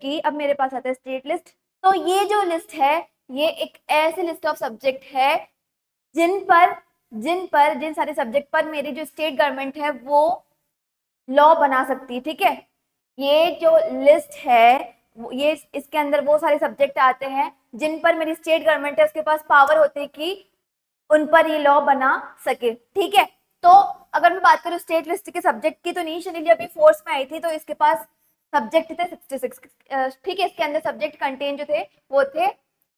की, अब मेरे पास आता है स्टेट लिस्ट। तो ये जो लिस्ट है ये एक ऐसे लिस्ट ऑफ सब्जेक्ट है जिन सारे सब्जेक्ट पर मेरी जो स्टेट गवर्नमेंट है वो लॉ बना सकती है। ठीक है, ये जो लिस्ट है ये इसके अंदर वो सारे सब्जेक्ट आते हैं जिन पर मेरी स्टेट गवर्नमेंट है उसके पास पावर होती है कि उन पर ये लॉ बना सके। ठीक है, तो अगर मैं बात करूं स्टेट लिस्ट के सब्जेक्ट की, तो इनिशियली अभी फोर्स में आई थी तो इसके पास सब्जेक्ट थे 66। ठीक है, इसके अंदर सब्जेक्ट कंटेन जो थे वो थे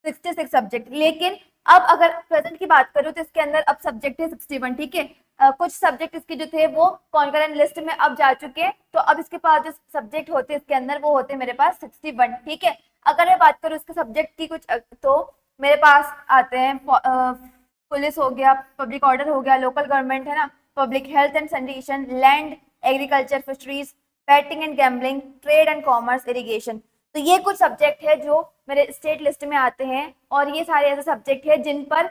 66 सब्जेक्ट। लेकिन अब अगर प्रेजेंट की बात करूं तो इसके अंदर अब सब्जेक्ट है 61। ठीक है, कुछ सब्जेक्ट इसके जो थे वो कॉन्करेंट लिस्ट में अब जा चुके हैं, तो अब इसके पास जो सब्जेक्ट होते हैं इसके अंदर वो होते हैं मेरे पास 61। ठीक है, अगर मैं बात करूं इसके सब्जेक्ट की कुछ तो मेरे पास आते हैं पुलिस हो गया, पब्लिक ऑर्डर हो गया, लोकल गवर्नमेंट है ना, public health and sanitation, land, agriculture, fisheries, batting and gambling, trade and commerce, irrigation. तो ये कुछ सब्जेक्ट है जो मेरे स्टेट लिस्ट में आते हैं, और ये सारे ऐसे सब्जेक्ट है जिन पर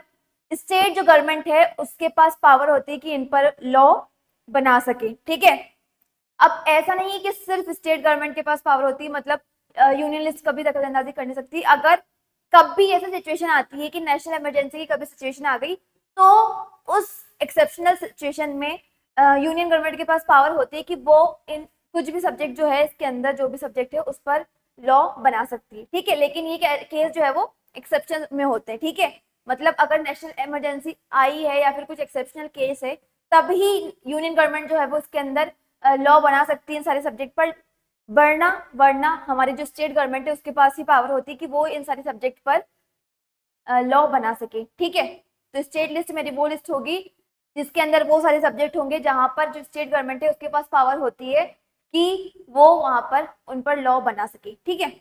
स्टेट जो गवर्नमेंट है उसके पास पावर होती है कि इन पर लॉ बना सके। ठीक है, अब ऐसा नहीं है कि सिर्फ स्टेट गवर्नमेंट के पास पावर होती है, मतलब यूनियन लिस्ट कभी दखलंदाजी कर नहीं सकती। अगर कभी ऐसी सिचुएशन आती है कि नेशनल इमरजेंसी की कभी सिचुएशन आ गई, तो उस एक्सेप्शनल सिचुएशन में यूनियन गवर्नमेंट के पास पावर होती है कि वो इन कुछ भी सब्जेक्ट जो है इसके अंदर जो भी सब्जेक्ट है उस पर लॉ बना सकती है। ठीक है, लेकिन ये केस जो है वो एक्सेप्शन में होते हैं। ठीक है, मतलब अगर नेशनल इमरजेंसी आई है या फिर कुछ एक्सेप्शनल केस है तभी यूनियन गवर्नमेंट जो है वो उसके अंदर लॉ बना सकती है इन सारे सब्जेक्ट पर। वरना हमारी जो स्टेट गवर्नमेंट है उसके पास ही पावर होती है कि वो इन सारे सब्जेक्ट पर लॉ बना सके। ठीक है, तो स्टेट लिस्ट मेरी वो लिस्ट होगी जिसके अंदर वो सारे सब्जेक्ट होंगे जहां पर जो स्टेट गवर्नमेंट है उसके पास पावर होती है कि वो वहां पर उन पर लॉ बना सके। ठीक है,